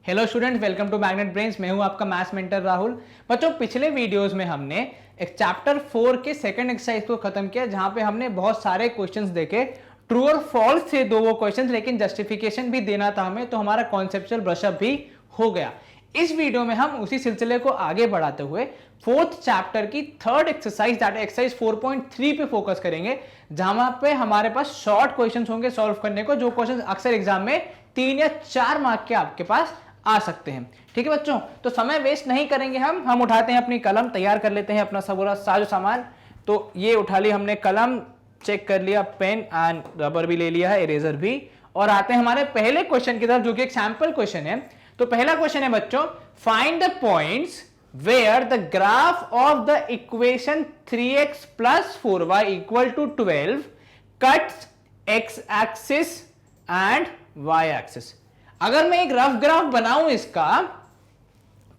Hello student, welcome to Magnet Brains. मैं हूं आपका मैथ्स मेंटर राहुल। बच्चों, पिछले वीडियोस में हमने एक चैप्टर 4 के सेकंड एक्सरसाइज को खत्म किया, जहां पे हमने बहुत सारे क्वेश्चंस देखे। ट्रू और फॉल्स थे दो वो क्वेश्चंस, लेकिन जस्टिफिकेशन भी देना था हमें, तो हमारा कॉन्सेप्चुअल ब्रशअप भी हो गया। इस वीडियो में हम उसी सिलसिले को आगे बढ़ाते हुए फोर्थ चैप्टर की थर्ड एक्सरसाइज दैट एक्सरसाइज 4.3 पे फोकस करेंगे, जहां पे हमारे पास शॉर्ट क्वेश्चंस होंगे सॉल्व करने को, जो क्वेश्चंस अक्सर एग्जाम में 3 या 4 मार्क के आपके पास आ सकते हैं। ठीक है बच्चों, तो समय वेस्ट नहीं करेंगे। हम उठाते हैं अपनी कलम, तैयार कर लेते हैं अपना सब पूरा साजो सामान। तो ये उठा ली हमने कलम, चेक कर लिया, पेन एंड रबर भी ले लिया है, इरेजर भी, और आते हैं हमारे पहले क्वेश्चन की तरफ, जो कि एक सैंपल क्वेश्चन है। तो पहला क्वेश्चन है बच्चों, find the points where the graph of the equation 3x plus 4y equal to 12 cuts x axis and y axis। अगर मैं एक रफ ग्राफ बनाऊं इसका,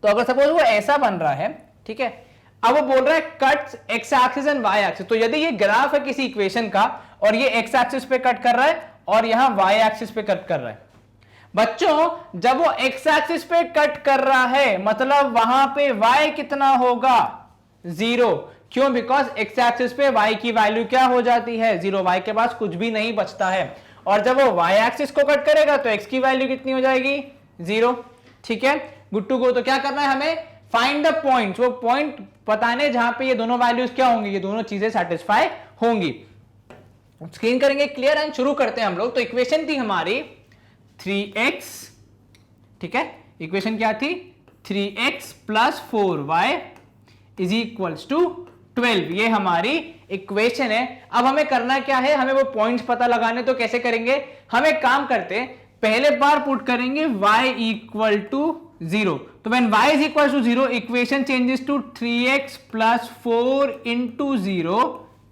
तो अगर सपोज वो ऐसा बन रहा है, ठीक है, अब वो बोल रहा है cuts x axis and y axis. तो यदि ये ग्राफ है किसी इक्वेशन का और ये एक्स एक्सिस पे कट कर रहा है और यहां वाई एक्सिस पे कट कर रहा है, बच्चों जब वो एक्स एक्सिस पे कट कर रहा है मतलब वहां पे y कितना होगा? 0। क्यों? बिकॉज एक्स एक्सिस पे y की वैल्यू क्या हो जाती है? 0। y के पास कुछ भी नहीं बचता है। और जब वो y एक्सिस को कट करेगा तो x की वैल्यू कितनी हो जाएगी? 0। ठीक है, गुड टू गो। तो क्या करना है हमें? फाइंड द पॉइंट, वो पॉइंट बताने जहां पे ये दोनों वैल्यूज क्या होंगी, ये दोनों चीजें सेटिस्फाई होंगी। स्क्रीन करेंगे क्लियर एंड शुरू करते हैं हम लोग। तो इक्वेशन थी हमारी 3x, ठीक है, इक्वेशन क्या थी? 3x plus 4y is equals to 12। ये हमारी इक्वेशन है। अब हमें करना क्या है? हमें वो पॉइंट्स पता लगाने। तो कैसे करेंगे? हम एक काम करते हैं, पहले बार पुट करेंगे y इक्वल टू 0। तो when y is equal to 0 equation changes to 3x plus 4 into 0,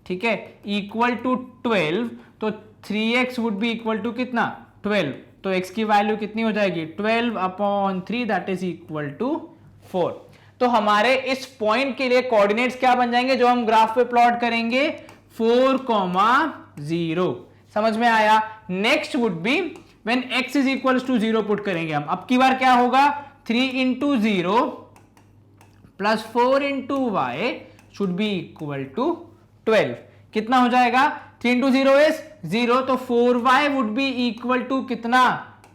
ठीक है, इक्वल टू 12। तो 3x would be equal to कितना? 12। तो x की वैल्यू कितनी हो जाएगी? 12/3 दैट इज इक्वल टू 4। तो हमारे इस पॉइंट के लिए कोऑर्डिनेट्स क्या बन जाएंगे जो हम ग्राफ पे प्लॉट करेंगे? 4,0। समझ में आया? Next would be when x is equal to 0 put करेंगे हम। अब की बार क्या होगा? 3 into 0 plus 4 into y should be equal to 12। कितना हो जाएगा? 3 इंटू 0 इज 0, तो 4y would be equal to कितना?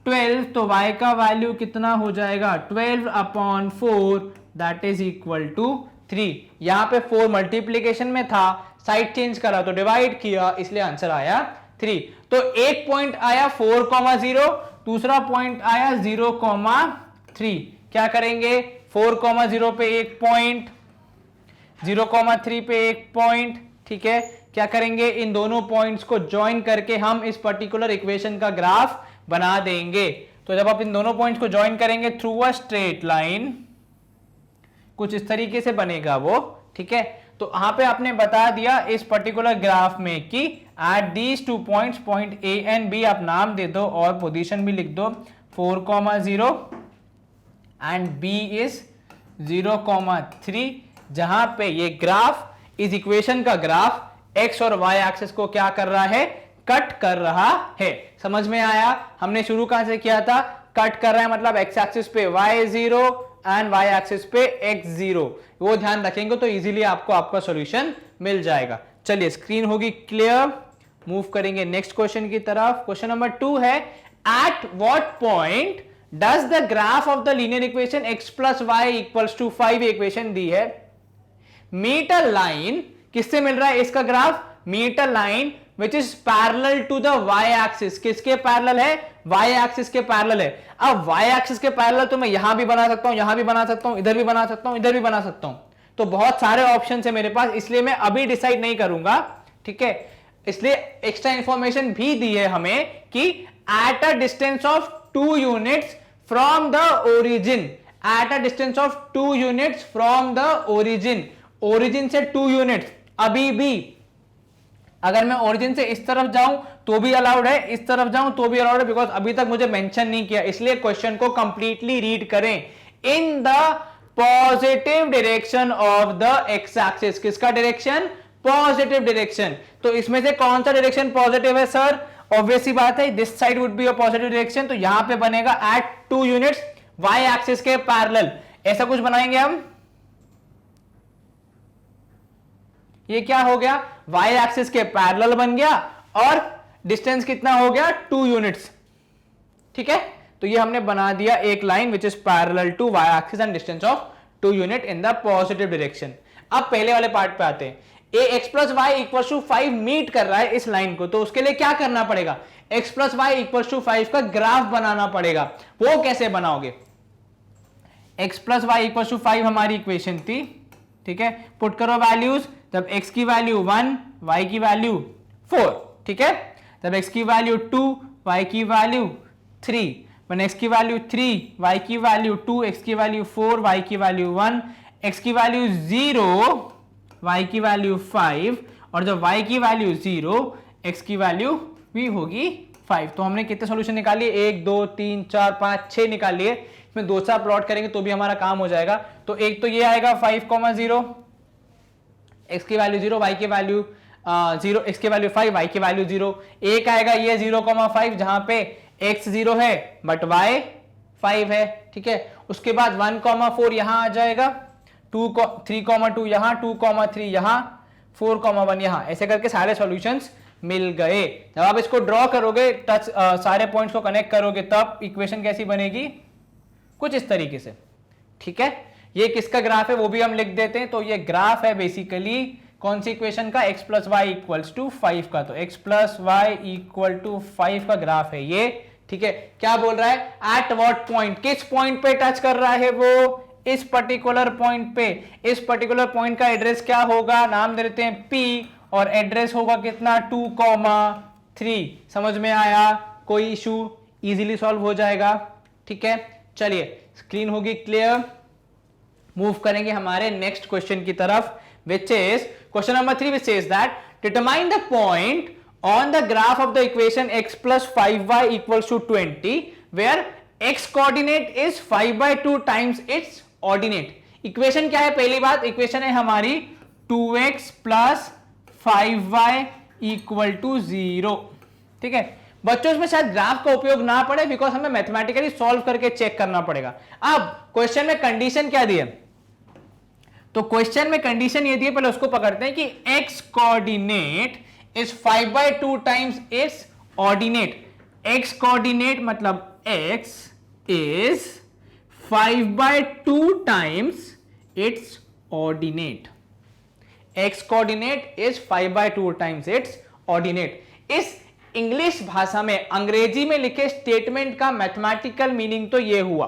12। तो y का वैल्यू कितना हो जाएगा? 12/4 दैट इज इक्वल टू 3। यहां पे 4 मल्टीप्लीकेशन में था, साइड चेंज करा तो डिवाइड किया, इसलिए आंसर आया 3। तो एक पॉइंट आया 4,0, दूसरा पॉइंट आया 0,3। क्या करेंगे? 4,0 पे एक पॉइंट, 0,3 पे एक पॉइंट, ठीक है। क्या करेंगे? इन दोनों पॉइंट्स को ज्वाइन करके हम इस पर्टिकुलर इक्वेशन का ग्राफ बना देंगे। तो जब आप इन दोनों पॉइंट्स को ज्वाइन करेंगे थ्रू अ स्ट्रेट लाइन, कुछ इस तरीके से बनेगा वो, ठीक है। तो यहां पे आपने बता दिया इस पर्टिकुलर ग्राफ में कि at these 2 points, point A and B आप नाम दे दो और पोजीशन भी लिख दो, 4,0 एंड बी इज 0,3, जहां पे ये ग्राफ, इस इक्वेशन का ग्राफ x और y एक्सिस को क्या कर रहा है? कट कर रहा है। समझ में आया? हमने शुरू कहां से किया था? कट कर रहा है मतलब x एक्सिस पे y0 एंड y एक्सिस पे x0। वो ध्यान रखेंगे तो इजीली आपको आपका सॉल्यूशन मिल जाएगा। चलिए स्क्रीन होगी क्लियर, मूव करेंगे नेक्स्ट क्वेश्चन की तरफ। क्वेश्चन नंबर 2 है, at what point does the graph of the linear equation x plus y equals to 5, equation दी है, मीट अ लाइन। किससे मिल रहा है इसका graph? Meet a line which is parallel to the y axis. किसके पैरेलल है? y एक्सिस के पैरेलल है। अब y एक्सिस के पैरेलल तो मैं यहां भी बना सकता हूं, यहां भी बना सकता हूं, इधर भी बना सकता हूं, इधर भी बना सकता हूं। तो बहुत सारे ऑप्शन है मेरे पास, इसलिए मैं अभी डिसाइड नहीं करूंगा, ठीक है। इसलिए एक्स्ट्रा इंफॉर्मेशन भी दी है हमें कि at a distance of 2 units from the origin, at a distance of 2 units from the origin, origin से 2 यूनिट्स। अभी भी अगर मैं ओरिजिन से इस तरफ जाऊं तो भी अलाउड है, इस तरफ जाऊं तो भी अलाउड है, बिकॉज अभी तक मुझे मेंशन नहीं किया, इसलिए क्वेश्चन को कंप्लीटली रीड करें। इन the positive direction of the x axis. किसका डायरेक्शन? Positive direction. तो इसमें से कौन सा डायरेक्शन पॉजिटिव है सर? ऑब्वियस सी बात है, this side would be a positive direction. तो यहां पे बनेगा एट 2 यूनिट्स वाई एक्सिस के पैरेलल, ऐसा कुछ बनाएंगे हम। ये क्या हो गया, वाई एक्सिस के पैरेलल बन गया और डिस्टेंस कितना हो गया 2 यूनिट्स। ठीक है, तो ये हमने बना दिया एक line which is parallel to Y axis and distance of 2 unit in the positive direction. अब पहले वाले पार्ट पे आते हैं, a X plus Y equal to 5 meet कर रहा है इस लाइन को, तो उसके लिए क्या करना पड़ेगा, x plus Y equal to 5 का ग्राफ बनाना पड़ेगा। वो कैसे बनाओगे, x plus Y equal to 5 हमारी इक्वेशन थी। ठीक है, पुट करो वैल्यूज, जब x की वैल्यू 1, y की वैल्यू 4। ठीक है, जब x की वैल्यू 2, y की वैल्यू 3, when x की वैल्यू 3, y की वैल्यू 2, x की वैल्यू 4, y की वैल्यू 1, x की वैल्यू 0, y की वैल्यू 5, और जब y की वैल्यू 0, x की वैल्यू भी होगी 5। तो हमने कितने सॉल्यूशन निकालिए, 1 2 3 4 5 6 निकाल लिए। इसमें 2 प्लॉट करेंगे तो भी हमारा काम हो जाएगा। तो एक तो ये आएगा 5,0, x की वैल्यू 0, y की वैल्यू 0, x की वैल्यू 5, y की वैल्यू 0। एक आएगा ये 0,5 जहां पे x 0 है बट y 5 है। ठीक है, उसके बाद 1,4 यहां आ जाएगा, 3,2 यहां, 2,3 यहां, 4,1 यहां, ऐसे करके सारे सॉल्यूशंस मिल गए। जब आप इसको ड्रॉ करोगे, टच सारे पॉइंट्स को कनेक्ट करोगे, तब इक्वेशन कैसी बनेगी, कुछ इस तरीके से। ठीक है, ये किसका ग्राफ है वो भी हम लिख देते हैं। तो ये ग्राफ है बेसिकली कौन सी इक्वेशन का, x plus y equals to 5 का। तो x plus Y equal to 5 का ग्राफ है ये। ठीक है, क्या बोल रहा है, एट व्हाट पॉइंट, किस पॉइंट पे टच कर रहा है वो, इस पर्टिकुलर पॉइंट पे। इस पर्टिकुलर पॉइंट का एड्रेस क्या होगा, नाम दे देते हैं P, और एड्रेस होगा कितना 2,3। समझ में आया, कोई इशू, इजीली सॉल्व हो जाएगा। ठीक है, चलिए स्क्रीन होगी क्लियर, मूव करेंगे हमारे नेक्स्ट क्वेश्चन की तरफ, which is question number 3, which says that determine the point on the graph of the equation x plus 5y equals to 20 where x coordinate is 5/2 times its ordinate। Equation क्या है, पहली बात equation है हमारी 2x plus 5y equal to 0। ठीक है बच्चों, इसमें शायद ग्राफ का उपयोग ना पड़े बिकॉज हमें मैथमेटिकली सॉल्व करके चेक करना पड़ेगा। अब क्वेश्चन में कंडीशन क्या दी है, तो क्वेश्चन में कंडीशन ये दी है, पहले उसको पकड़ते हैं कि x coordinate is 5/2 times it's ordinate. x coordinate मतलब x is 5/2 times it's ordinate. x coordinate is 5/2 times it's ordinate. इस इंग्लिश भाषा में, अंग्रेजी में लिखे स्टेटमेंट का मैथमेटिकल मीनिंग तो ये हुआ।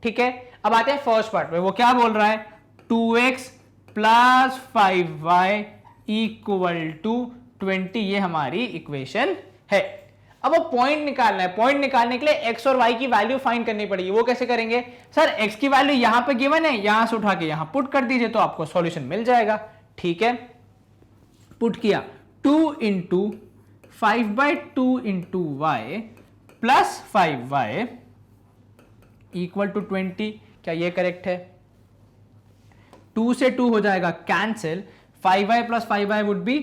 ठीक है, अब आते हैं फर्स्ट पार्ट पे, वो क्या बोल रहा है, 2x plus 5y equal to 20, ये हमारी इक्वेशन है। अब वो पॉइंट निकालना है, पॉइंट निकालने के लिए x और y की वैल्यू फाइंड करनी पड़ेगी। वो कैसे करेंगे, सर x की वैल्यू यहां पे गिवन है, यहां से उठा के यहां पुट कर दीजिए तो आपको सॉल्यूशन मिल जाएगा। ठीक है, पुट किया 2 into 5/2 into y plus 5y equal to 20। क्या ये करेक्ट है, 2 से 2 हो जाएगा cancel, 5y plus 5y would be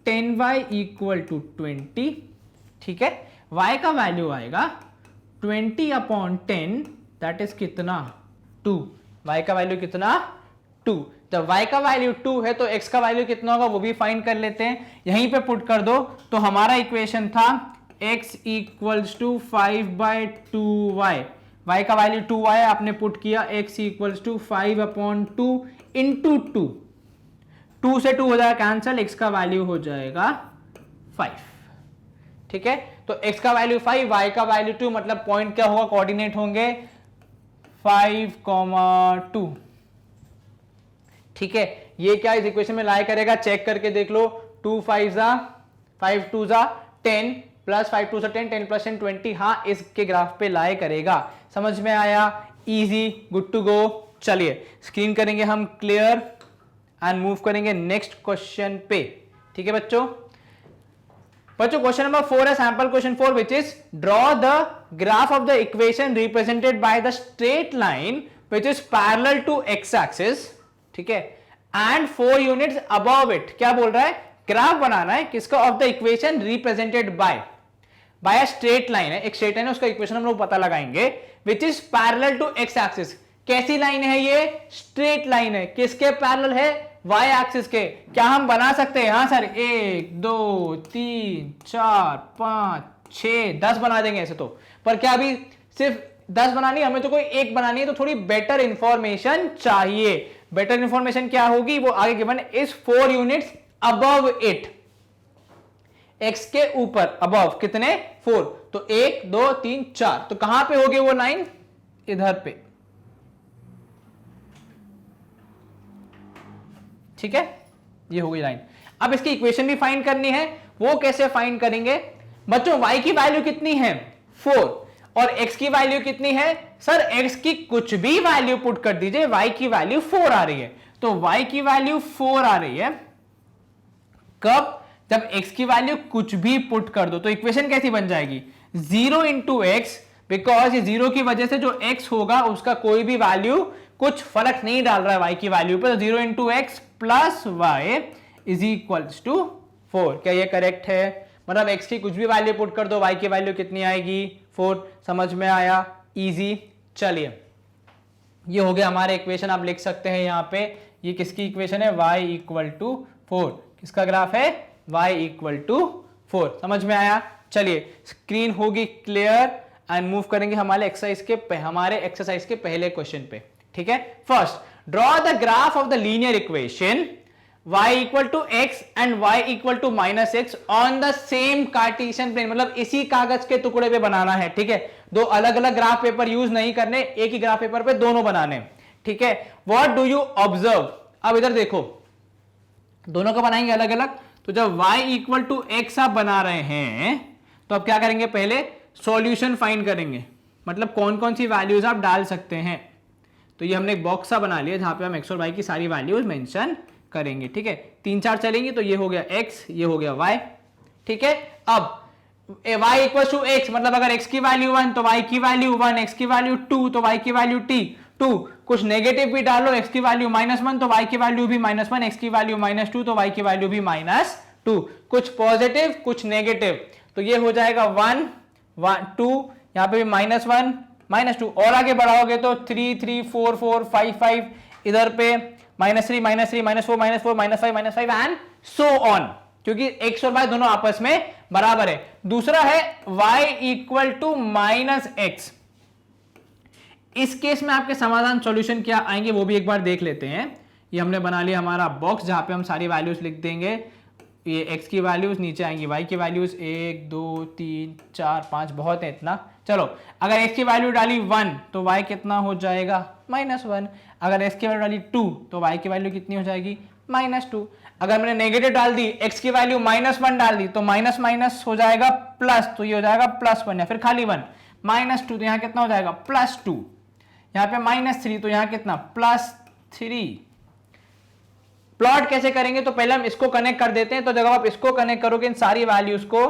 10y equal to 20। ठीक है, y का वैल्यू आएगा 20/10, दैट इज कितना 2। y का वैल्यू कितना 2। जब y का वैल्यू 2 है तो x का वैल्यू कितना होगा वो भी फाइंड कर लेते हैं, यहीं पे पुट कर दो। तो हमारा इक्वेशन था x equals to 5/2y, y का वैल्यू 2y आपने पुट किया, x इक्वल्स टू 5/2 इंटू 2, 2 से 2 हो जाएगा कैंसिल, x का वैल्यू हो जाएगा 5। ठीक है, तो x का वैल्यू 5, y का वैल्यू 2, मतलब पॉइंट क्या होगा, कोऑर्डिनेट होंगे 5,2। ठीक है, ये क्या इस इक्वेशन में लाई करेगा, चेक करके देख लो, 2 5 5 2 10 प्लस 5 2 10, 10 प्लस 10 20। हाँ, इसके ग्राफ पे लाई करेगा। समझ में आया, इजी, गुड टू गो। चलिए स्क्रीन करेंगे हम क्लियर एंड मूव करेंगे नेक्स्ट क्वेश्चन पे। ठीक है बच्चों, क्वेश्चन नंबर 4 है sample question 4, which is draw the graph of the equation represented by the straight line which is parallel to x axis. ठीक है, एंड 4 यूनिट्स अबव इट। क्या बोल रहा है, ग्राफ बनाना है किसका, of the equation represented by by a straight line है, एक स्ट्रेट लाइन है, उसका इक्वेशन हम लोग पता लगाएंगे, which is parallel to x axis. कैसी लाइन है ये? स्ट्रेट लाइन है। किसके पैरेलल है? वाई एक्सिस के। क्या हम बना सकते हैं? हाँ सर, 1 2 3 4 5 6 10 बना देंगे ऐसे तो, पर क्या अभी सिर्फ 10 बनानी, हमें तो कोई एक बनानी है, तो थोड़ी बेटर इंफॉर्मेशन चाहिए। बेटर इंफॉर्मेशन क्या होगी? वो आगे given is 4 units above it, x के ऊपर, अबव कितने? 4। तो 1 2 3 4, तो कहां पे होगी वो लाइन? इधर पे, ठीक है, ये होगी लाइन। अब इसकी इक्वेशन भी फाइंड करनी है, वो कैसे फाइंड करेंगे बच्चों? y की वैल्यू कितनी है? 4, और x की वैल्यू कितनी है? सर x की कुछ भी वैल्यू पुट कर दीजिए, y की वैल्यू 4 आ रही है, तो y की वैल्यू 4 आ रही है। कब? जब x की वैल्यू कुछ भी पुट कर दो, तो इक्वेशन कैसी बन जाएगी? 0 इंटू एक्स, बिकॉज ये 0 की वजह से जो x होगा उसका कोई भी वैल्यू कुछ फर्क नहीं डाल रहा है y की वैल्यू पे, तो 0 into x plus y is equals to 4। क्या ये करेक्ट है? मतलब x की कुछ भी वैल्यू पुट कर दो, y की वैल्यू कितनी आएगी? 4। समझ में आया? इजी। चलिए, ये हो गया हमारा इक्वेशन। आप लिख सकते हैं यहाँ पे, ये किसकी इक्वेशन है? y equal to 4। किसका ग्राफ है? y equal to 4। समझ में आया? चलिए, स्क्रीन होगी क्लियर एंड मूव करेंगे हमारे एक्सरसाइज के पहले क्वेश्चन पे, ठीक है। First, draw the graph of the linear equation y equal to x and y equal to minus x on the same Cartesian plane, मतलब इसी कागज के टुकड़े पे बनाना है, ठीक है। दो अलग अलग ग्राफ पेपर यूज नहीं करने, एक ही ग्राफ पेपर पे दोनों बनाने, ठीक है। What do you observe? अब इधर देखो, दोनों का बनाएंगे अलग अलग, तो जब y इक्वल टू एक्स आप बना रहे हैं, तो अब क्या करेंगे? पहले सॉल्यूशन फाइंड करेंगे, मतलब कौन कौन सी वैल्यूज आप डाल सकते हैं। तो ये हमने एक बॉक्स सा बना लिया जहां पे हम एक्स और वाई की सारी वैल्यूज मेंशन करेंगे, ठीक है। 3 4 चलेंगी, तो ये हो गया x, ये हो गया y, ठीक है। अब y इक्वल टू एक्स, मतलब अगर x की वैल्यू 1 तो y की वैल्यू 1, x की वैल्यू 2 तो y की वैल्यू 2, कुछ नेगेटिव भी डालो, x की वैल्यू -1 तो y की वैल्यू भी -1, x की वैल्यू -2 तो y की वैल्यू भी -2, कुछ पॉजिटिव कुछ नेगेटिव, तो ये हो जाएगा 1 1 2, यहां पे भी -1 -2, और आगे बढ़ाओगे तो 3 3 4 4 5 5, इधर पे -3 -3 -4 -4 -5 5 एंड सो ऑन, क्योंकि x और y दोनों आपस में बराबर है। दूसरा है y इक्वल टू -x। इस केस में आपके समाधान सॉल्यूशन क्या आएंगे वो भी एक बार देख लेते हैं। ये हमने बना लिया हमारा बॉक्स जहां पे हम सारी वैल्यूज लिख देंगे। ये x की वैल्यूज नीचे आएंगी, y की वैल्यूज 1 2 3 4 5, बहुत है इतना। चलो, अगर x की वैल्यू डाली 1 तो y कितना हो जाएगा? -1। अगर x की वैल्यू डाली 2 तो y की वैल्यू कितनी हो जाएगी? -2। अगर मैंने नेगेटिव डाल दी, x की वैल्यू -1 डाल दी, तो माइनस माइनस हो जाएगा प्लस, तो ये हो जाएगा +1, या फिर खाली 1। -2 तो यहाँ कितना हो जाएगा? +2। यहाँ पे -3 तो यहाँ कितना? +3। प्लॉट कैसे करेंगे? तो पहले हम इसको कनेक्ट कर देते हैं, तो जब आप इसको कनेक्ट करोगे इन सारी वैल्यूज को,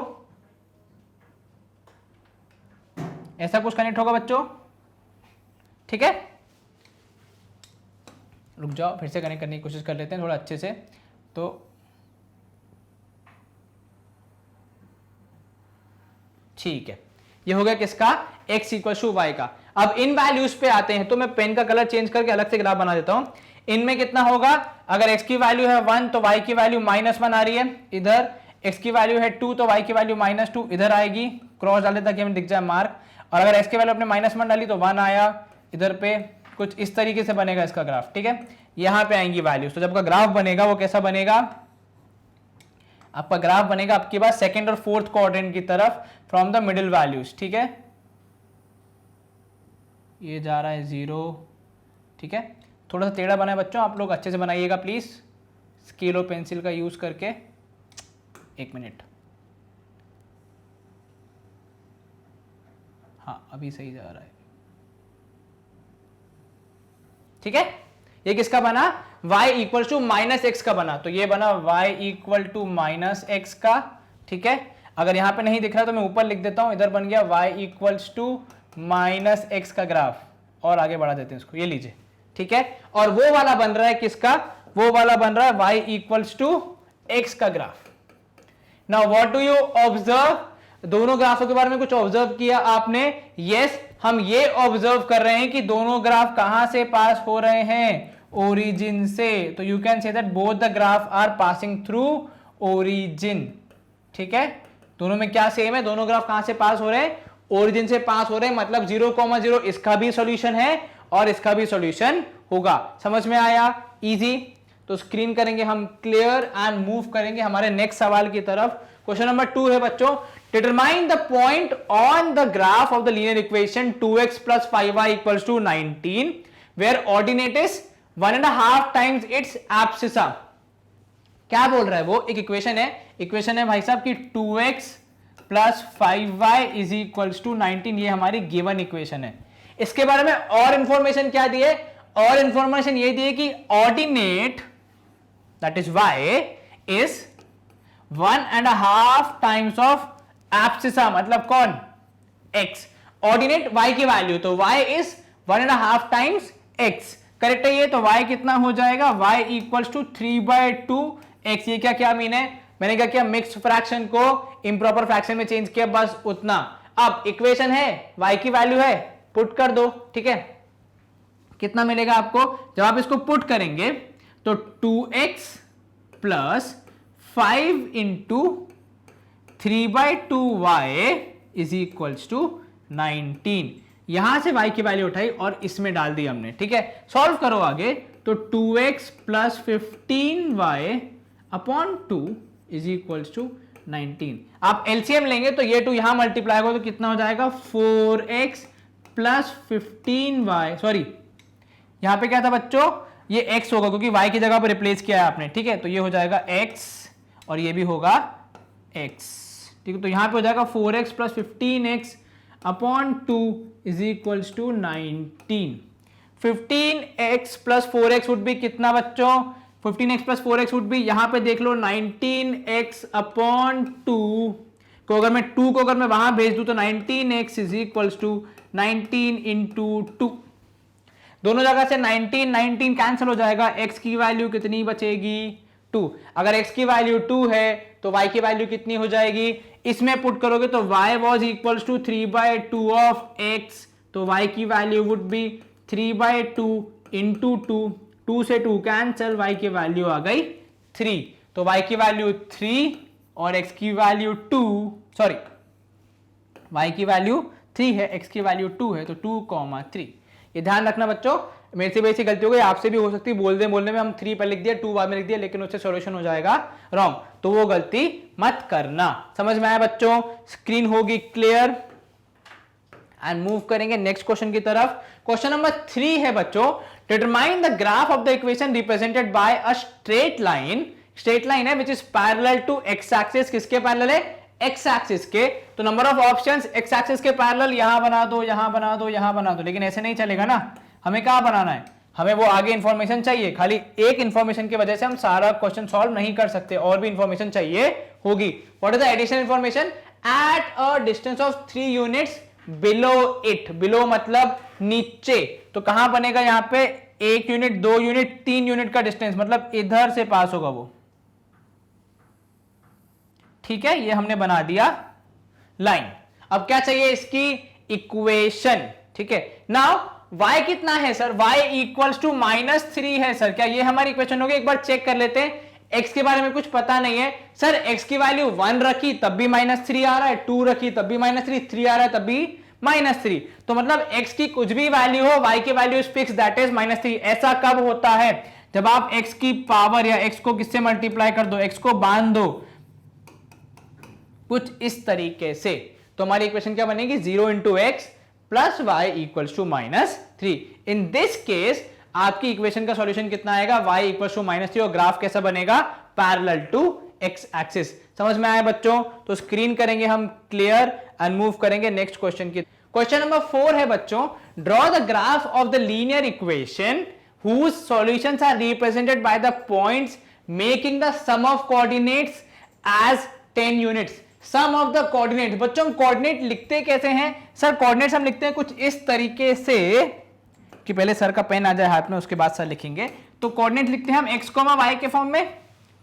ऐसा कुछ कनेक्ट होगा बच्चों, ठीक है। रुक जाओ, फिर से कनेक्ट करने की कोशिश कर लेते हैं थोड़ा अच्छे से। तो ठीक है, ये हो गया किसका? x इक्वल टू वाई का। अब इन वैल्यूज पे आते हैं, तो मैं पेन का कलर चेंज करके अलग से ग्राफ बना देता हूं। इनमें कितना होगा? अगर x की वैल्यू है 1 तो y की वैल्यू -1 आ रही है इधर, x की वैल्यू है 2 तो y की वैल्यू -2 इधर आएगी, क्रॉस डाल दे ताकि हमें दिख जाए मार्क। और अगर x की वैल्यू अपने -1 डाली तो 1 आया इधर पे, कुछ इस तरीके से बनेगा इसका ग्राफ, ठीक है। यहां पे आएंगी वैल्यूज, तो जब का ग्राफ बनेगा वो कैसा बनेगा? आपका ग्राफ बनेगा आपके पास सेकंड और फोर्थ क्वाड्रेंट की तरफ फ्रॉम द मिडिल वैल्यूज, ठीक है। ये जा रहा है 0, ठीक है। थोड़ा सा टेढ़ा बना है बच्चों, आप लोग अच्छे से बनाइएगा प्लीज, स्केल और पेंसिल का यूज करके। 1 मिनट, हाँ अभी सही जा रहा है, ठीक है। ये किसका बना? y इक्वल टू -x का बना, तो ये बना y इक्वल टू -x का, ठीक है। अगर यहां पे नहीं दिख रहा तो मैं ऊपर लिख देता हूं, इधर बन गया y इक्वल्स टू -x का ग्राफ, और आगे बढ़ा देते हैं इसको, ये लीजिए, ठीक है। और वो वाला बन रहा है किसका? वो वाला बन रहा है y इक्वल्स टू x का graph. Now what do you observe? दोनों ग्राफों के बारे में कुछ ऑब्जर्व किया आपने? यस, हम ये ऑब्जर्व कर रहे हैं कि दोनों ग्राफ कहां से पास हो रहे हैं? ओरिजिन से। तो you can say that both the graph are passing through origin. ठीक है, दोनों में क्या सेम है? दोनों ग्राफ कहां से पास हो रहे हैं? ओरिजिन से पास हो रहे हैं, मतलब 0,0 इसका भी सॉल्यूशन है और इसका भी सॉल्यूशन होगा। समझ में आया? इजी। तो स्क्रीन करेंगे हम क्लियर एंड मूव करेंगे हमारे नेक्स्ट सवाल की तरफ। क्वेश्चन नंबर 2 है बच्चों, determine the point on the graph of the linear equation 2x + 5y = 19 where ordinate is 1.5 times its abscissa. क्या बोल रहा है वो? एक इक्वेशन है भाई साहब की 2x + 5y = 19। ये हमारी गिवन इक्वेशन है। इसके बारे में और इंफॉर्मेशन क्या दी है? और इंफॉर्मेशन ये दी है कि ordinate that is y is 1.5 times of abscissa, मतलब कौन? x। ऑर्डिनेट y की वैल्यू, तो y is 1.5 times x। Correct है ये? तो y कितना हो जाएगा? y = 3/2x। ये क्या मीन है? मैंने क्या किया? मिक्स्ड फ्रैक्शन को इम्प्रॉपर फ्रैक्शन में चेंज किया, बस उतना। अब इक्वेशन है, y की वैल्यू है, पुट कर दो। ठीक है, कितना मिलेगा आपको जब आप इसको पुट करेंगे? तो 2x + 5 × 3/2y = 19। यहां से y की वैल्यू उठाई और इसमें डाल दी हमने। ठीक है, सॉल्व करो आगे। तो 2x + 15y / 2 = 19। आप एलसीएम लेंगे तो ये 2 यहां मल्टीप्लाई होगा तो कितना हो जाएगा? 4x + 15y, सॉरी यहां पे क्या था बच्चों? ये x होगा क्योंकि y की जगह पर रिप्लेस किया है आपने। ठीक है, तो ये हो जाएगा x और ये भी होगा x। ठीक है, तो यहां पे हो जाएगा 4x + 15x / 2 = 19। 15x + 4x would be कितना बच्चों? 15x + 4x वुड बी, यहां पे देख लो 19x / 2 को अगर मैं 2 को अगर मैं वहां भेज दूं तो 19x = 19 × 2। दोनों जगह से 19 कैंसिल हो जाएगा। x की वैल्यू कितनी बचेगी? 2। अगर x की वैल्यू 2 है तो y की वैल्यू कितनी हो जाएगी? इसमें पुट करोगे तो y was equals to 3/2 of x, तो y की वैल्यू वुड बी 3/2 × 2। 2 से 2 कैंसिल, y की वैल्यू आ गई 3। तो y की वैल्यू 3 और x की वैल्यू 2, सॉरी y की वैल्यू 3 है, x की वैल्यू 2 है, तो 2,3। ये ध्यान रखना बच्चों, मेरे से भी ऐसी गलती हो गई, आपसे भी हो सकती है। बोलने में हम 3 पर लिख दिया, 2 बाद में लिख दिया, लेकिन उससे सॉल्यूशन हो जाएगा रॉन्ग, तो वो गलती मत करना। समझ में आया बच्चों? स्क्रीन होगी क्लियर एंड मूव करेंगे नेक्स्ट क्वेश्चन की तरफ। क्वेश्चन नंबर 3 है बच्चों, determine the graph of the equation represented by a straight line. Straight line है which is parallel to x axis. किसके पैरेलल है? एक्स एक्सिस के। तो number of options X axis के पैरेलल, यहां बना दो, यहां बना दो, यहां बना दो, लेकिन ऐसे नहीं चलेगा ना। हमें क्या बनाना है? हमें वो आगे इंफॉर्मेशन चाहिए। खाली एक इंफॉर्मेशन की वजह से हम सारा क्वेश्चन सॉल्व नहीं कर सकते, और भी इंफॉर्मेशन चाहिए होगी। What is the additional information? At a distance of 3 units below it. Below मतलब नीचे, तो कहां बनेगा? यहां पे 1 यूनिट, 2 यूनिट, 3 यूनिट का डिस्टेंस, मतलब इधर से पास होगा वो। ठीक है, ये हमने बना दिया लाइन। अब क्या चाहिए? इसकी इक्वेशन। ठीक है, नाउ y कितना है सर? y = -3 है सर। क्या ये हमारी इक्वेशन होगी? एक बार चेक कर लेते हैं। x के बारे में कुछ पता नहीं है सर। x की वैल्यू 1 रखी तब भी -3 आ रहा है, 2 रखी तब भी -3, 3 आ रहा है तब भी -3। तो मतलब x की कुछ भी वैल्यू हो, y की value is fix, that is -3। ऐसा कब होता है? जब आप x की पावर या x को किससे मल्टीप्लाई कर दो, x को बांध दो कुछ इस तरीके से, तो हमारी इक्वेशन क्या बनेगी? 0 × x + y = -3। In this case आपकी इक्वेशन का सॉल्यूशन कितना आएगा? y = -3 और ग्राफ कैसा बनेगा? Parallel to x axis. समझ में आया बच्चों? तो स्क्रीन करेंगे हम क्लियर एंड मूव करेंगे नेक्स्ट क्वेश्चन की। क्वेश्चन नंबर 4 है बच्चों, draw the graph of the linear equation whose solutions are represented by the points making the sum of coordinates as 10 units। Sum of the coordinate. बच्चों coordinate लिखते कैसे हैं sir? Coordinates हम लिखते हैं कुछ इस तरीके से कि पहले सर का पेन आ जाए हाथ में, उसके बाद सर लिखेंगे। तो कोऑर्डिनेट लिखते हैं हम x, y के फॉर्म में।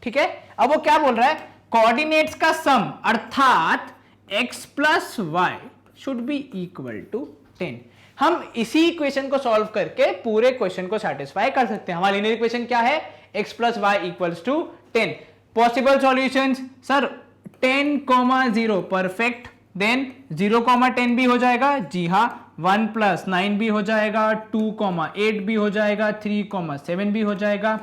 ठीक है, अब वो क्या बोल रहा है? कोऑर्डिनेट्स का सम, अर्थात x plus y should be equal to 10। हम इसी इक्वेशन को सॉल्व करके पूरे क्वेश्चन को सेटिस्फाई कर सकते हैं। हमारा लीनियर इक्वेशन क्या है? x plus y equals to 10। Possible solutions sir 10,0 perfect, then 0,10 भी हो जाएगा, जी हाँ, 1 प्लस 9 भी हो जाएगा, 2,8 भी हो जाएगा, 3,7 भी हो जाएगा,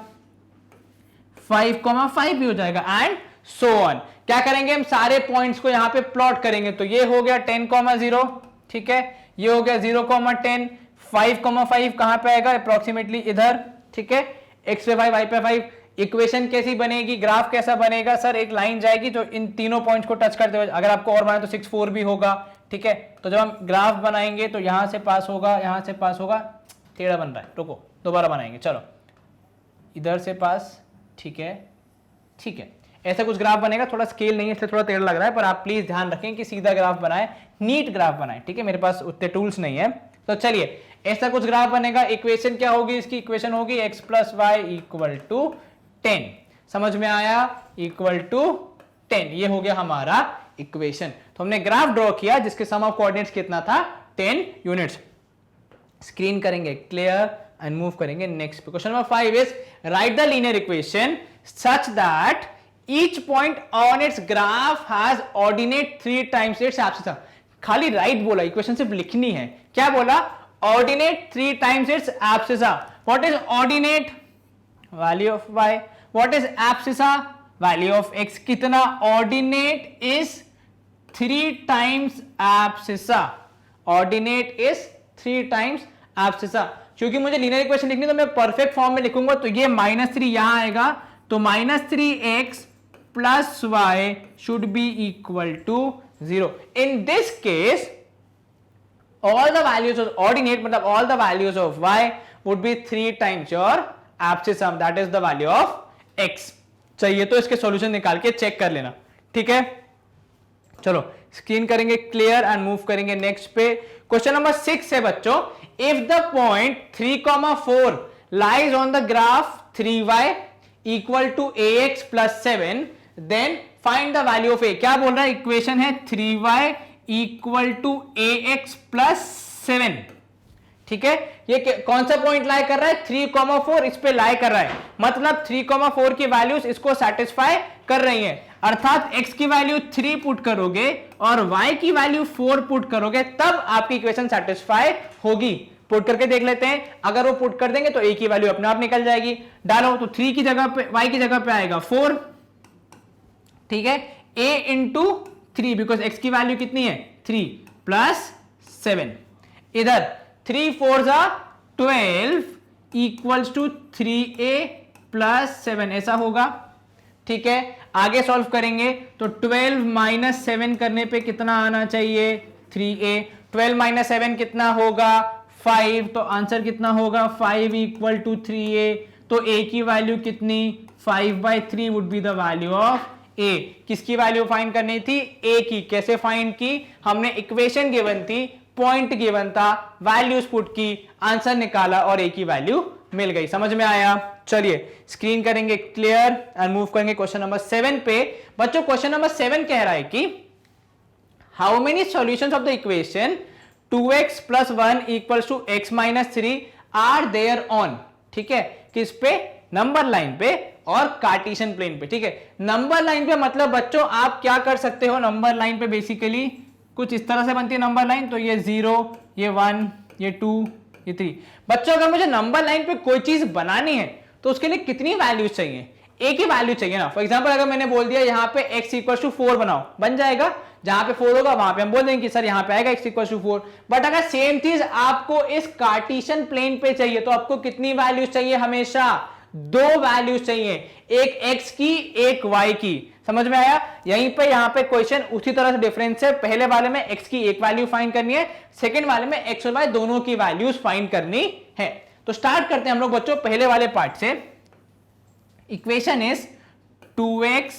5,5 भी हो जाएगा, एंड सो ऑन। क्या करेंगे हम? सारे पॉइंट्स को यहां पे प्लॉट करेंगे। तो ये हो गया 10,0, ठीक है, ये हो गया 0,10, 5,5 कहां पे आएगा? अप्रोक्सीमेटली इधर, ठीक है, x पे 5 y पे 5। इक्वेशन कैसी बनेगी? ग्राफ कैसा बनेगा? सर एक लाइन जाएगी जो इन तीनों पॉइंट्स को टच करते हुए, अगर आपको और बनाए तो 6 4 भी होगा, ठीक है। तो जब हम ग्राफ बनाएंगे तो यहां से पास होगा, यहां से पास होगा, टेढ़ा बन रहा है, रुको दोबारा बनाएंगे, चलो इधर से पास, ठीक है, ठीक है, ऐसा कुछ ग्राफ बनेगा। थोड़ा स्केल नहीं है इसलिए थोड़ा टेढ़ा लग रहा है, पर आप प्लीज ध्यान रखें कि सीधा ग्राफ बनाए, नीट ग्राफ बनाए, ठीक है। मेरे पास उतने टूल्स नहीं है, तो चलिए ऐसा कुछ ग्राफ बनेगा। इक्वेशन क्या होगी? इसकी इक्वेशन होगी x plus Y equal to 10। समझ में आया? इक्वल टू 10, ये हो गया हमारा इक्वेशन। तो हमने ग्राफ ड्रॉ किया जिसके सम ऑफ कोऑर्डिनेट्स कितना था? 10 यूनिट्स। स्क्रीन करेंगे क्लियर एंड मूव करेंगे नेक्स्ट पे। Question number 5 is right the linear equation such that each point on it's graph has ordinate 3 times its abscissa. खाली राइट बोला, इक्वेशन सिर्फ लिखनी है। क्या बोला? Ordinate 3 times its abscissa. What is ordinate? Value of y. What is abscissa? Value of x. कितना? Ordinate is 3 times abscissa. Ordinate is 3 times abscissa. क्योंकि मुझे लीनियर इक्वेशन लिखनी तो मैं परफेक्ट फॉर्म में लिखूंगा, तो ये -3 यहां आएगा, तो -3x plus y should be equal to 0। In this case all the values of ordinate, मतलब all the values of y would be 3 times your abscissum, that is the value of x। चाहिए तो इसके solution निकाल के check कर लेना, ठीक है। चलो स्क्रीन करेंगे क्लियर एंड मूव करेंगे नेक्स्ट पे। क्वेश्चन नंबर 6 है बच्चों, if the point 3,4 lies on the graph 3y equal to ax plus 7 then find the value of a। क्या बोल रहा है? इक्वेशन है 3y equal to ax plus 7, ठीक है। ये कौन सा पॉइंट लाई कर रहा है? 3,4 इस पे लाई कर रहा है, मतलब 3,4 की वैल्यूज इसको सेटिस्फाई कर रही हैं। अर्थात x की वैल्यू 3 पुट करोगे और y की वैल्यू 4 पुट करोगे, तब आपकी इक्वेशन सेटिस्फाई होगी। पुट करके देख लेते हैं। अगर वो पुट कर देंगे तो a की वैल्यू अपने आप निकल जाएगी। डालो तो 3 की जगह पे, y की जगह पे आएगा 4, ठीक है, a इंटू 3, बिकॉज x की वैल्यू कितनी है? 3 प्लस 7। इधर 3 4 जा 12 इक्वल्स टू 3a प्लस 7, ऐसा होगा, ठीक है। आगे सॉल्व करेंगे तो 12 माइनस 7 करने पे कितना आना चाहिए? 3a। 12 माइनस 7 कितना होगा? 5। तो आंसर कितना होगा? 5 इक्वल टू 3a। तो a की वैल्यू कितनी? 5/3 would be the value of a। किसकी वैल्यू फाइंड करनी थी? a की। कैसे फाइंड की? हमने इक्वेशन गिवन थी, पॉइंट गिवन था, वैल्यूज पुट की, आंसर निकाला और a की वैल्यू मिल गई। समझ में आया? चलिए स्क्रीन करेंगे क्लियर एंड मूव करेंगे क्वेश्चन नंबर 7 पे। बच्चों क्वेश्चन नंबर 7 कह रहा है कि how many solutions of the equation 2x plus 1 equals to x minus 3 are there on, ठीक है, किस पे? नंबर लाइन पे और कार्टेशियन प्लेन पे, ठीक है। नंबर लाइन पे मतलब बच्चों आप क्या कर सकते हो? नंबर लाइन पे बेसिकली कुछ इस तरह से बनती है नंबर लाइन, तो ये 0, ये 1, ये 2, ये 3। बच्चों अगर मुझे नंबर लाइन पे कोई चीज बनानी है तो उसके लिए कितनी वैल्यूज चाहिए? एक ही वैल्यू चाहिए ना। फॉर एग्जांपल अगर मैंने बोल दिया यहाँ पे x इक्वल टू 4 बनाओ, बन जाएगा। जहां पे 4 होगा वहां पे हम बोल देंगे कि सर यहाँ पे आएगा x इक्वल टू 4। बट अगर सेम चीज आपको इस कार्टेशियन प्लेन पे चाहिए तो आपको कितनी वैल्यूज चाहिए? हमेशा 2 वैल्यूज चाहिए, एक x की, एक y की। समझ में आया? यहीं पे यहाँ पे क्वेश्चन उसी तरह से डिफरेंस है। पहले वाले में x की एक वैल्यू फाइंड करनी है, सेकंड वाले में x और y दोनों की वैल्यूज फाइंड करनी है। तो स्टार्ट करते हैं हम लोग बच्चों पहले वाले पार्ट से। Equation is 2x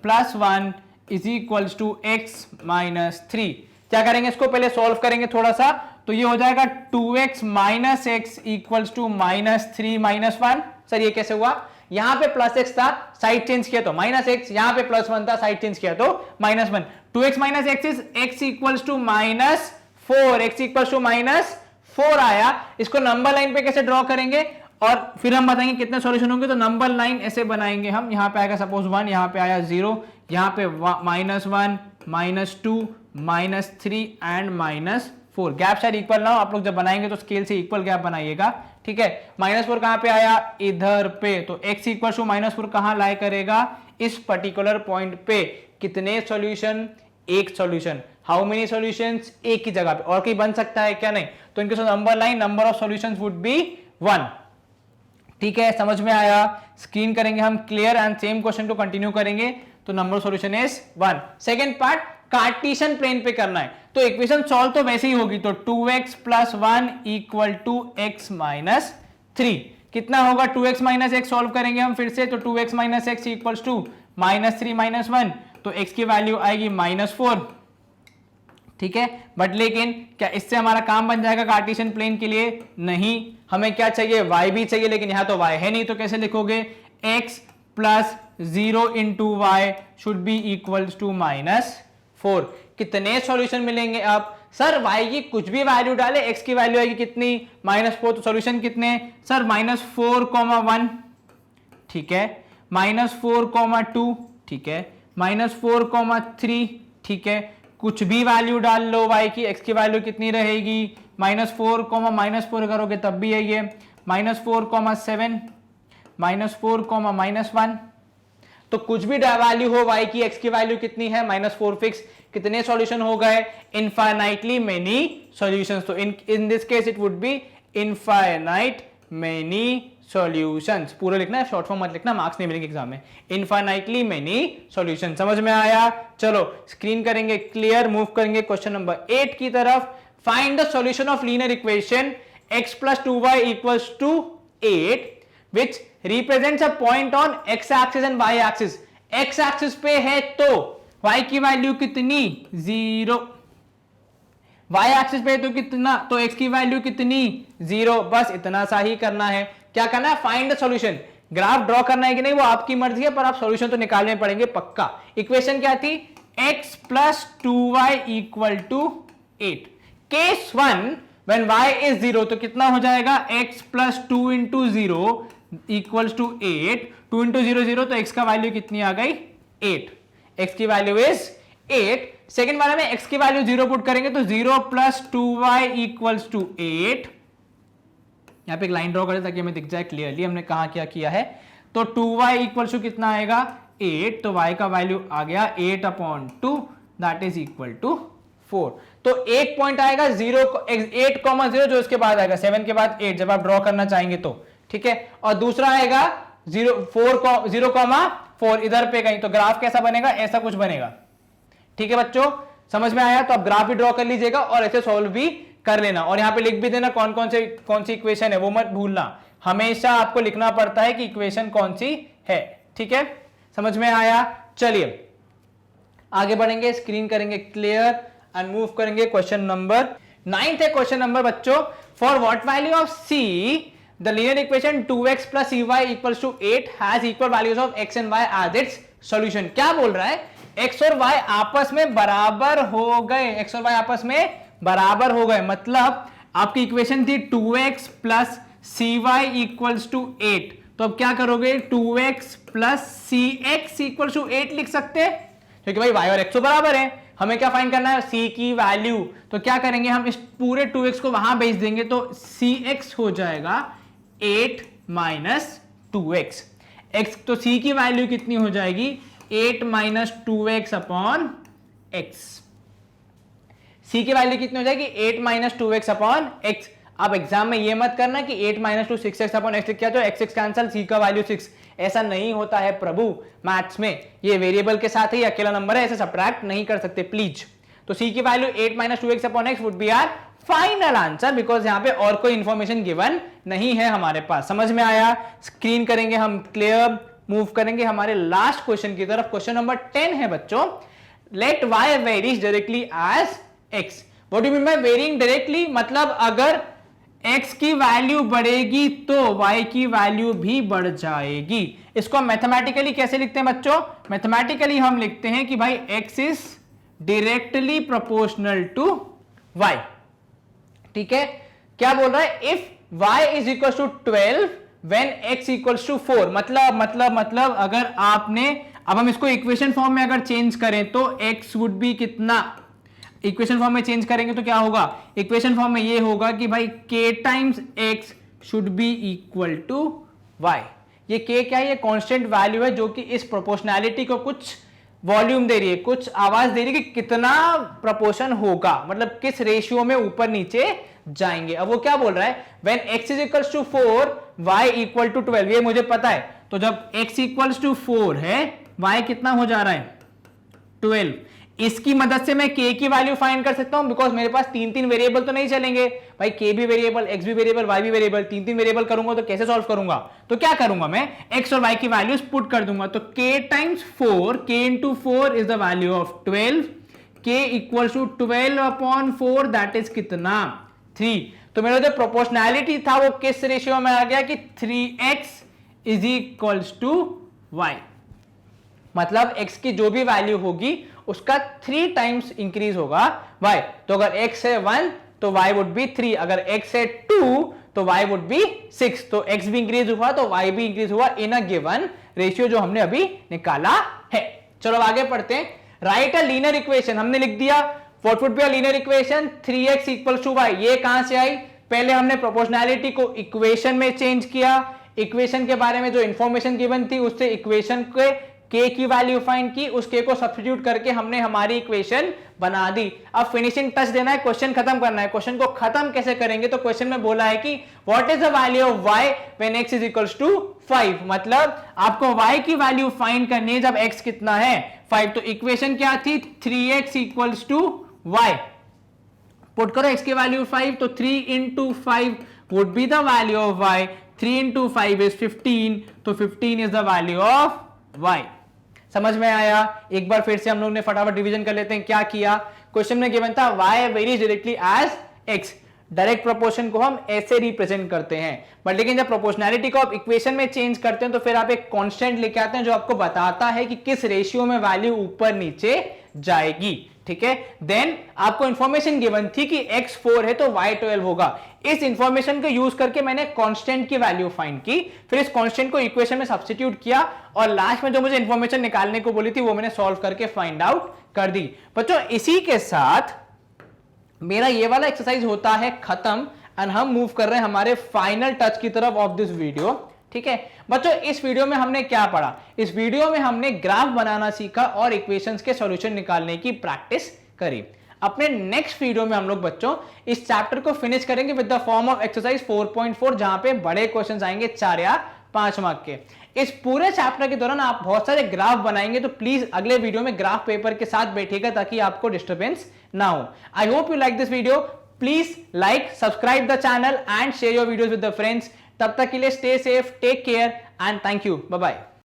plus 1 is equals to x minus 3। क्या करेंगे? इसको पहले सॉल्व करेंगे थोड़ा सा, तो ये हो जाएगा 2x minus x equals to minus 3 minus 1। Sir ये कैसे हुआ? यहां पे प्लस x था, साइड चेंज किया तो माइनस x, यहां पे प्लस 1 था, साइड चेंज किया तो minus 1। 2x minus x is x equals to -4, x equals to -4 आया। इसको नंबर लाइन पे कैसे ड्रॉ करेंगे और फिर हम बताएंगे कितने सॉल्यूशन होंगे। तो नंबर लाइन ऐसे बनाएंगे हम, यहां पे आएगा सपोज 1, यहां पे आया 0, यहां पे -1 -2 -3 एंड -4। गैप शायद इक्वल ना हो, आप लोग जब बनाएंगे तो स्केल से इक्वल गैप बनाइएगा, ठीक है। -4 कहां पे आया, इधर पे, तो x इक्वल टू -4 कहां लाई करेगा, इस पर्टिकुलर पॉइंट पे। कितने सॉल्यूशन, एक सॉल्यूशन। हाउ मेनी सॉल्यूशंस, एक ही जगह पे। और कहीं बन सकता है क्या, नहीं। तो इनके साथ number line, number of solutions would be 1, ठीक है। समझ में आया। स्क्रीन करेंगे हम क्लियर एंड सेम क्वेश्चन को कंटिन्यू करेंगे। तो number solution is 1। Second part Cartesian plane पे करना है, तो इक्वेशन सॉल्व तो वैसे ही होगी। तो 2x + 1 = x - 3। कितना होगा, 2x - x सॉल्व करेंगे हम फिर से। तो 2x - x = -3 - 1, तो x की वैल्यू आएगी -4, ठीक है। बट लेकिन क्या इससे हमारा काम बन जाएगा कार्टेशियन प्लेन के लिए, नहीं। हमें क्या चाहिए, y भी चाहिए, लेकिन यहां तो y है नहीं। तो कैसे लिखोगे, x + 0 × y should be equals to -4। कितने सॉल्यूशन मिलेंगे अब, सर y की कुछ भी वैल्यू डाले, x की वैल्यू आएगी कितनी, -4। तो सॉल्यूशन कितने, सर -4, 1, ठीक है, -4, 2, ठीक है, -4, 3, ठीक है। कुछ भी वैल्यू डाल लो y की, x की वैल्यू कितनी रहेगी, -4, -4 करोगे तब भी है ये, -4, 7, -4, -1। तो कुछ भी वैल्यू हो y की, x की वैल्यू कितनी है, -4 फिक्स। कितने सॉल्यूशन हो गए, इनफाइनाइटली मेनी सॉल्यूशंस। तो in this case it would be infinite many solutions. पूरा लिखना है, शॉर्ट फॉर्म मत लिखना, मार्क्स नहीं मिलेंगे एग्जाम में। इनफाइनाइटली मेनी सॉल्यूशन, समझ में आया। चलो स्क्रीन करेंगे क्लियर, मूव करेंगे क्वेश्चन नंबर 8 की तरफ। Find the solution of linear equation x + 2y = 8 which represents a point on x axis and y axis। x axis पे है तो y की वैल्यू कितनी, 0। y एक्सिस पे तो कितना, तो x की वैल्यू कितनी, 0। बस इतना सा ही करना है। क्या करना है, find the solution. Graph draw करना है कि नहीं वो आपकी मर्जी है, पर आप सॉल्यूशन तो निकालने पड़ेंगे पक्का। इक्वेशन क्या थी, x + 2y = 8। Case 1 when y is 0, तो कितना हो जाएगा, x + 2 × 0 = 8। 2 × 0 0, तो x का वैल्यू कितनी आ गई, 8। x की वैल्यू इज 8। सेकेंड वाले में x की वैल्यू 0 पुट करेंगे, तो 0 + 2y = 8। यहां पे एक लाइन ड्रॉ करें ताकि हमें दिख जाए क्लियरली हमने कहां क्या किया है। तो 2y = कितना आएगा, 8। तो y का वैल्यू आ गया 8/2 दैट इज इक्वल टू 4। तो एक पॉइंट आएगा 8,0 जो इसके बाद आएगा 7 के बाद 8 जब आप ड्रॉ करना चाहेंगे तो, ठीक है। और दूसरा आएगा 0,4 इधर पे कहीं। तो ग्राफ कैसा बनेगा, ऐसा कुछ बनेगा, ठीक है बच्चों, समझ में आया। तो आप ग्राफ भी ड्रॉ कर लीजिएगा और ऐसे सॉल्व भी कर लेना। और यहां पे लिख भी देना कौन सी इक्वेशन है, वो मत भूलना। हमेशा आपको लिखना पड़ता है कि इक्वेशन कौन सी है, ठीक है, समझ में आया। चलिए आगे बढ़ेंगे, स्क्रीन करेंगे क्लियर एंड मूव करेंगे क्वेश्चन नंबर 9 है। क्वेश्चन नंबर बच्चों, for what value of c the linear equation 2x + cy = 8 has equal values of x and y as its solution. क्या बोल रहा है, x और y आपस में बराबर हो गए, x और y आपस में बराबर हो गए। मतलब आपकी इक्वेशन थी 2x + cy = 8। तो अब क्या करोगे, 2x + cx = 8 लिख सकते हैं, क्योंकि भाई y और x तो बराबर है। हमें क्या फाइंड करना है, c की वैल्यू। तो क्या करेंगे, हम इस पूरे 2x को वहां भेज देंगे, तो cx हो जाएगा 8 - 2x। x तो c की वैल्यू कितनी हो जाएगी, 8 - 2x/x। c की वैल्यू कितनी हो जाएगी, 8 - 2x/x। अब एग्जाम में ये मत करना कि 8 - 2 6x/x लिख, क्या तो x कैंसल, c का वैल्यू 6। ऐसा नहीं होता है प्रभु मैथ्स में, ये वेरिएबल के साथ ही अकेला नंबर है, ऐसे सब्ट्रैक्ट नहीं कर सकते प्लीज। तो c की वैल्यू 8 - 2x/x would be our final answer, because यहां पे और कोई इंफॉर्मेशन गिवन नहीं है हमारे पास। समझ में आया। स्क्रीन करेंगे हम क्लियर, मूव करेंगे हमारे लास्ट क्वेश्चन की तरफ। क्वेश्चन नंबर 10 है बच्चों, let y varies directly as x। What do you mean by varying directly, मतलब अगर x की वैल्यू बढ़ेगी तो y की वैल्यू भी बढ़ जाएगी। इसको मैथमेटिकली कैसे लिखते हैं बच्चों, मैथमेटिकली हम लिखते हैं कि भाई x is directly proportional to y। ठीक है, क्या बोल रहा है, if y is equal to 12 when x equals to 4। मतलब अगर आपने, अब हम इसको इक्वेशन फॉर्म में अगर चेंज करें तो x वुड बी कितना, इक्वेशन फॉर्म में चेंज करेंगे तो क्या होगा, इक्वेशन फॉर्म में ये होगा कि भाई k times x should be equal to y। ये k क्या है, ये कांस्टेंट वैल्यू है जो कि इस प्रोपोर्शनैलिटी को कुछ वॉल्यूम दे रही है, कुछ आवाज दे रही है कि कितना प्रोपोर्शन होगा, मतलब किस रेशियो में ऊपर नीचे जाएंगे। अब वो क्या बोल रहा है, when x is equals to 4 y equal to 12, ये मुझे पता है। तो जब x इक्वल्स टू 4 है, y कितना हो जा रहा है 12। इसकी मदद से मैं k की वैल्यू फाइंड कर सकता हूं, बिकॉज मेरे पास तीन वेरिएबल तो नहीं चलेंगे भाई, k भी वेरिएबल, x भी वेरिएबल, y भी वेरिएबल, तीन वेरिएबल करूंगा तो कैसे सॉल्व करूंगा। तो क्या करूंगा मैं, x और y की वैल्यूज पुट कर दूंगा। तो k times 4, k into 4 is the value of 12, k equal to 12 upon 4, that is कितना 3। तो मेरा जो प्रोपोर्शनैलिटी था वो किस रेशियो में आ गया कि 3x is equals to y। मतलब x की जो भी वैल्यू होगी उसका 3 टाइम्स इंक्रीज होगा y। तो अगर x है 1 तो y वुड बी 3, अगर x है 2 तो y वुड बी 6। तो x भी इंक्रीज हुआ तो y भी इंक्रीज हुआ इन अ गिवन रेशियो जो हमने अभी निकाला है। चलो आगे पढ़ते हैं। राइट अ लीनियर इक्वेशन, हमने लिख दिया what would be a linear equation, 3x equals to y। ये कहां से आई, पहले हमने प्रोपोर्शनैलिटी को इक्वेशन में चेंज किया, इक्वेशन के बारे में जो इंफॉर्मेशन गिवन थी उससे इक्वेशन के k की वैल्यू फाइंड की, उस k को सब्स्टिट्यूट करके हमने हमारी इक्वेशन बना दी। अब फिनिशिंग टच देना है, क्वेश्चन खत्म करना है। क्वेश्चन को खत्म कैसे करेंगे, तो क्वेश्चन में बोला है कि what is the value of y when x is equals to 5। मतलब आपको y की वैल्यू फाइंड करनी है जब x कितना है 5। तो इक्वेशन क्या थी, 3x equals to y। Put करो x की वैल्यू 5, तो 3 into 5 would be the value of y। 3 into 5 is 15, तो 15 is the value of y। समझ में आया। एक बार फिर से हम लोग ने फटाफट रिवीजन कर लेते हैं। क्या किया, क्वेश्चन में गिवन था y varies directly as x। Direct proportion को हम ऐसे रिप्रेजेंट करते हैं, बट लेकिन जब प्रोपोर्शनैलिटी को आप इक्वेशन में चेंज करते हैं तो फिर आप एक कांस्टेंट लेके आते हैं जो आपको बताता है कि किस रेशियो में वैल्यू ऊपर नीचे जाएगी। ठीक है, देन आपको इंफॉर्मेशन गिवन थी कि x 4 है तो y 12 होगा। इस इंफॉर्मेशन को यूज करके मैंने कांस्टेंट की वैल्यू फाइंड की, फिर इस कांस्टेंट को इक्वेशन में सब्स्टिट्यूट किया और लास्ट में जो मुझे इंफॉर्मेशन निकालने को बोली थी वो मैंने सॉल्व करके फाइंड आउट कर दी। बच्चों इसी के साथ मेरा ये वाला एक्सरसाइज होता है खत्म एंड हम मूव कर रहे हैं हमारे फाइनल टच की तरफ ऑफ दिस वीडियो। ठीक है बच्चों, इस वीडियो में हमने क्या पढ़ा, इस वीडियो में हमने ग्राफ बनाना सीखा और इक्वेशंस के सॉल्यूशन निकालने की प्रैक्टिस करी। अपने नेक्स्ट वीडियो में हम लोग बच्चों इस चैप्टर को फिनिश करेंगे with the form of exercise 4.4, जहां पे बड़े क्वेश्चंस आएंगे 4 या 5 मार्क के। इस पूरे चैप्टर के दौरान आप बहुत सारे ग्राफ बनाएंगे, तो प्लीज अगले वीडियो में ग्राफ पेपर के साथ बैठिएगा ताकि आपको डिस्टर्बेंस ना हो। I hope you like this video. Please like, subscribe the channel and share your videos with the friends. तब तक के लिए stay safe, take care and thank you, bye bye.